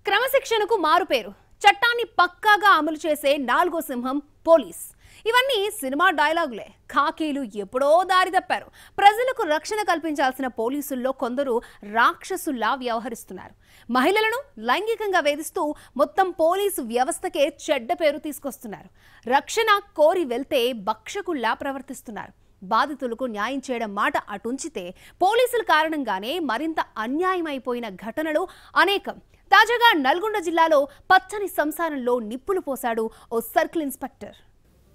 క్రమశిక్షణకు మారుపేరు చట్టాన్ని పక్కాగా అమలు చేసే నాలుగో సింహం పోలీస్. ఇవన్నీ సినిమా డైలాగులే. ఖాకీలు ఎప్పుడో దారి తప్పారు. ప్రజలకు రక్షణ కల్పించాల్సిన పోలీసుల్లో కొందరు రాక్షసుల్లా వ్యవహరిస్తున్నారు. మహిళలను లైంగికంగా వేధిస్తూ మొత్తం పోలీసు వ్యవస్థకే చెడ్డ పేరు తీసుకొస్తున్నారు. రక్షణ కోరి వెళ్తే భక్షకుల్లా ప్రవర్తిస్తున్నారు. బాధితులకు న్యాయం చేయడం మాట అటుంచితే పోలీసుల కారణంగానే మరింత అన్యాయమైపోయిన ఘటనలు అనేకం. తాజాగా నల్గొండ జిల్లాలో పచ్చని సంసారంలో నిప్పులు పోశాడు ఓ సర్కిల్ ఇన్స్పెక్టర్.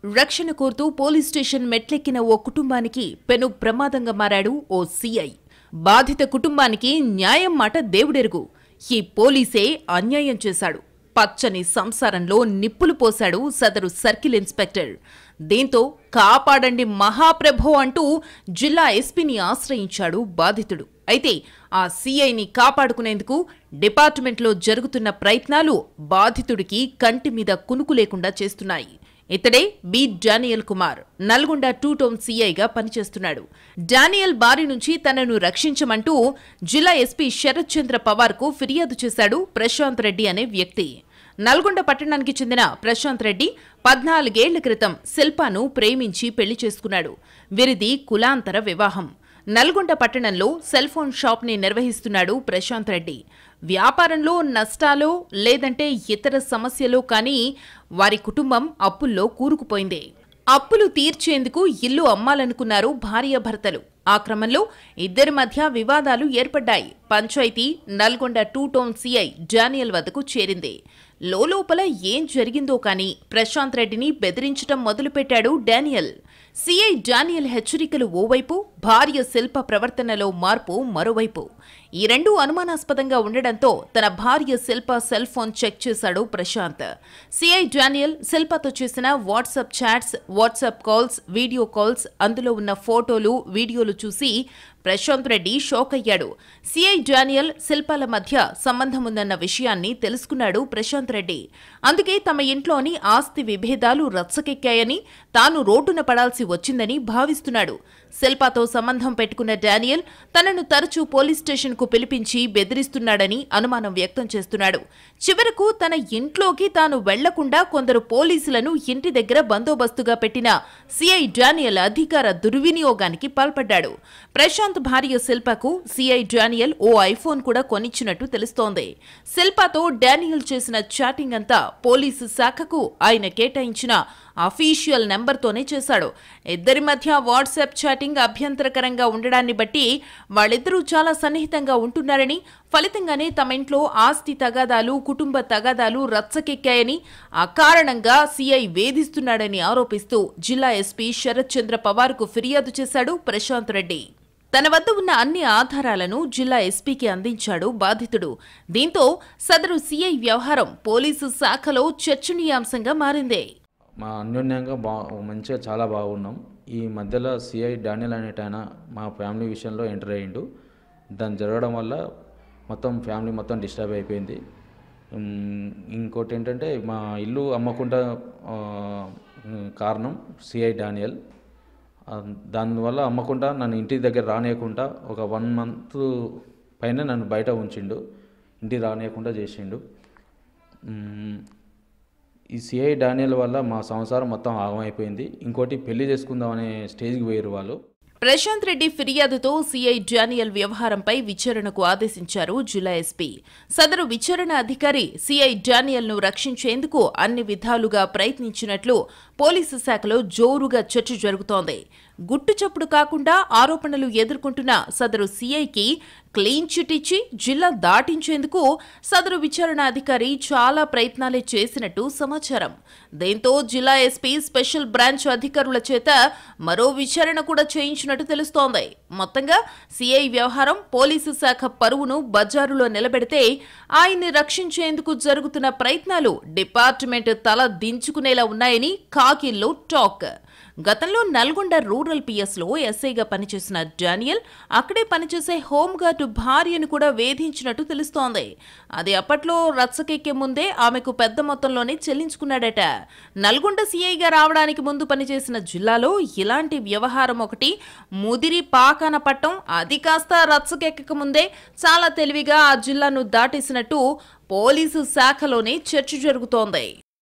రక్షణ కోరుతూ పోలీస్ స్టేషన్ మెట్లెక్కిన ఓ కుటుంబానికి పెను ప్రమాదంగా మారాడు ఓ సీఐ. బాధిత కుటుంబానికి న్యాయం మాట దేవుడెరుగు. ఈ పోలీసే అన్యాయం చేశాడు. పచ్చని సంసారంలో నిప్పులు పోశాడు సదరు సర్కిల్ ఇన్స్పెక్టర్. దీంతో కాపాడండి మహాప్రభో అంటూ జిల్లా ఎస్పీని ఆశ్రయించాడు బాధితుడు. అయితే ఆ సీఐని కాపాడుకునేందుకు డిపార్ట్మెంట్లో జరుగుతున్న ప్రయత్నాలు బాధితుడికి కంటి మీద కునుకు లేకుండా చేస్తున్నాయి. ఇతడే B Daniel Kumar Nalgonda 2 town సీఐగా పనిచేస్తున్నాడు. డానియల్ బారి నుంచి తనను రక్షించమంటూ జిల్లా ఎస్పీ శరత్ చంద్ర పవార్కు ఫిర్యాదు చేశాడు ప్రశాంత్ రెడ్డి అనే వ్యక్తి. నల్గొండ పట్టణానికి చెందిన ప్రశాంత్ రెడ్డి 14 ఏళ్ల క్రితం శిల్పాను ప్రేమించి పెళ్లి చేసుకున్నాడు. వీరిది కులాంతర వివాహం. నల్గొండ పట్టణంలో సెల్ ఫోన్ షాప్ ని నిర్వహిస్తున్నాడు ప్రశాంత్ రెడ్డి. వ్యాపారంలో నష్టాలో లేదంటే ఇతర సమస్యలో కానీ వారి కుటుంబం అప్పుల్లో కూరుకుపోయింది. అప్పులు తీర్చేందుకు ఇల్లు అమ్మాలనుకున్నారు భార్యాభర్తలు. ఆ క్రమంలో ఇద్దరి మధ్య వివాదాలు ఏర్పడ్డాయి. పంచాయతీ నల్గొండ 2 టౌన్ సీఐ డానియల్ వద్దకు చేరింది. లోపల ఏం జరిగిందో కానీ ప్రశాంత్ రెడ్డిని బెదిరించడం మొదలుపెట్టాడు డానియల్. సీఐ డానియల్ హెచ్చరికలు ఓవైపు, భార్య శిల్ప ప్రవర్తనలో మార్పు మరోవైపు. ఈ రెండూ అనుమానాస్పదంగా ఉండడంతో తన భార్య శిల్ప సెల్ ఫోన్ చెక్ చేశాడు ప్రశాంత్. సీఐ డానియల్ శిల్పతో చేసిన WhatsApp chats, WhatsApp calls, video calls, అందులో ఉన్న ఫోటోలు, వీడియోలు చూసి ప్రశాంత్ రెడ్డి షాక్ అయ్యాడు. సీఐ డానియల్ శిల్పాల మధ్య సంబంధం ఉందన్న విషయాన్ని తెలుసుకున్నాడు ప్రశాంత్ రెడ్డి. అందుకే తమ ఇంట్లోని ఆస్తి విభేదాలు రచ్చకెక్కాయని, తాను రోడ్డున పడాల్సి వచ్చిందని భావిస్తున్నాడు. శిల్పతో సంబంధం పెట్టుకున్న డానియల్ తనను తరచూ పోలీస్ స్టేషన్కు పిలిపించి బెదిరిస్తున్నాడని అనుమానం వ్యక్తం చేస్తున్నాడు. చివరకు తన ఇంట్లోకి తాను వెళ్లకుండా కొందరు పోలీసులను ఇంటి దగ్గర బందోబస్తుగా పెట్టిన సీఐ డానియల్ అధికార దుర్వినియోగానికి పాల్పడ్డాడు. ప్రశాంత్ భార్య శిల్పకు సీఐ డానియల్ ఓ ఐఫోన్ కూడా కొనిచ్చినట్టు తెలుస్తోంది. శిల్పతో డానియల్ చేసిన చాటింగ్ అంతా పోలీసు శాఖకు ఆయన కేటాయించిన అఫీషియల్ నెంబర్తోనే చేశాడు. ఇద్దరి మధ్య వాట్సాప్ చాటింగ్ అభ్యంతరకరంగా ఉండడాన్ని బట్టి వాళ్ళిద్దరూ చాలా సన్నిహితంగా ఉంటున్నారని, ఫలితంగానే తమ ఇంట్లో ఆస్తి తగాదాలు, కుటుంబ తగాదాలు రచ్చకెక్కాయని, ఆ కారణంగా సీఐ వేధిస్తున్నాడని ఆరోపిస్తూ జిల్లా ఎస్పీ శరత్ చంద్ర పవార్కు ఫిర్యాదు చేశాడు ప్రశాంత్ రెడ్డి. తన వద్ద ఉన్న అన్ని ఆధారాలను జిల్లా ఎస్పీకి అందించాడు బాధితుడు. దీంతో సదరు సీఐ వ్యవహారం పోలీసు శాఖలో చర్చనీయాంశంగా మారింది. మా అన్యోన్యంగా మంచిగా చాలా బాగున్నాం. ఈ మధ్యలో సీఐ డానియల్ అనేటైనా మా ఫ్యామిలీ విషయంలో ఎంటర్ అయ్యిండు. దాని జరగడం వల్ల మొత్తం ఫ్యామిలీ మొత్తం డిస్టర్బ్ అయిపోయింది. ఇంకోటి ఏంటంటే మా ఇల్లు అమ్మకుండా కారణం సీఐ డానియల్. దానివల్ల అమ్మకుండా నన్ను ఇంటి దగ్గర రానియకుండా ఒక 1 మంత్ పైన నన్ను బయట ఉంచిండు, ఇంటికి రానియకుండా చేసిండు. ఈ సీఐ డానియల్ వల్ల మా సంసారం మొత్తం ఆగమైపోయింది. ఇంకోటి పెళ్లి చేసుకుందామనే స్టేజ్కి పోయారు వాళ్ళు. ప్రశాంత్ రెడ్డి ఫిర్యాదుతో సీఐ డానియల్ వ్యవహారంపై విచారణకు ఆదేశించారు జిల్లా ఎస్పీ. సదరు విచారణ అధికారి సీఐ డానియల్ ను రక్షించేందుకు అన్ని విధాలుగా ప్రయత్నించినట్లు పోలీసు శాఖలో జోరుగా చర్చ జరుగుతోంది. గుట్టుచప్పుడు కాకుండా ఆరోపణలు ఎదుర్కొంటున్న సదరు సీఐకి క్లీన్ చిట్ ఇచ్చి జిల్లా దాటించేందుకు సదరు విచారణ అధికారి చాలా ప్రయత్నాలే చేసినట్టు సమాచారం. దీంతో జిల్లా ఎస్పీ స్పెషల్ బ్రాంచ్ అధికారుల చేత మరో విచారణ కూడా చేయించినట్టు తెలుస్తోంది. మొత్తంగా సీఐ వ్యవహారం పోలీసు శాఖ పరువును బజారులో నిలబెడితే ఆయన్ని రక్షించేందుకు జరుగుతున్న ప్రయత్నాలు డిపార్ట్మెంట్ తల దించుకునేలా ఉన్నాయని ఖాకీల్లో టాక్. గతంలో నల్గొండ రూరల్ పిఎస్లో ఎస్ఐగా పనిచేసిన డానియల్ అక్కడే పనిచేసే హోంగార్డు భార్యను కూడా వేధించినట్టు తెలుస్తోంది. అది అప్పట్లో రచ్చకెక్కే ముందే ఆమెకు పెద్ద మొత్తంలోనే చెల్లించుకున్నాడట. నల్గొండ సీఐగా రావడానికి ముందు పనిచేసిన జిల్లాలో ఇలాంటి వ్యవహారం ఒకటి ముదిరి పాకాన పట్టం, అది కాస్త రచ్చకెక్కక ముందే చాలా తెలివిగా ఆ జిల్లాను దాటేసినట్టు పోలీసు శాఖలోనే చర్చ జరుగుతోంది.